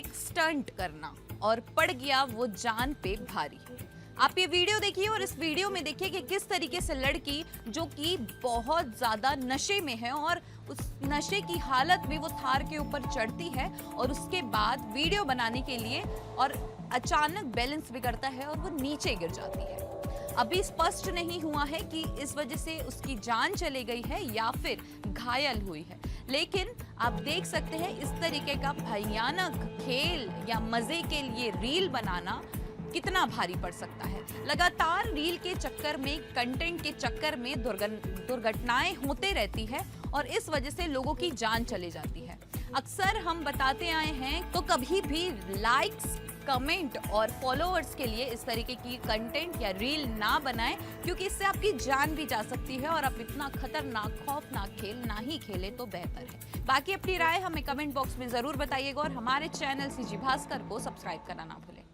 एक स्टंट करना और पड़ गया वो जान पे भारी। आप ये वीडियो देखिए और इस वीडियो में देखिए कि किस तरीके से लड़की जो कि बहुत ज्यादा नशे में है और उस नशे की हालत में वो थार के ऊपर चढ़ती है और उसके बाद वीडियो बनाने के लिए और अचानक बैलेंस बिगड़ता है और वो नीचे गिर जाती है। अभी स्पष्ट नहीं हुआ है कि इस वजह से उसकी जान चली गई है या फिर घायल हुई है, लेकिन आप देख सकते हैं इस तरीके का भयानक खेल या मजे के लिए रील बनाना कितना भारी पड़ सकता है। लगातार रील के चक्कर में, कंटेंट के चक्कर में दुर्घटनाएं होते रहती है और इस वजह से लोगों की जान चली जाती है। अक्सर हम बताते आए हैं तो कभी भी लाइक्स, कमेंट और फॉलोअर्स के लिए इस तरीके की कंटेंट या रील ना बनाएं, क्योंकि इससे आपकी जान भी जा सकती है और आप इतना खतरनाक, खौफनाक खेल ना ही खेले तो बेहतर है। बाकी अपनी राय हमें कमेंट बॉक्स में जरूर बताइएगा और हमारे चैनल सीजी भास्कर को सब्सक्राइब करना ना भूलें।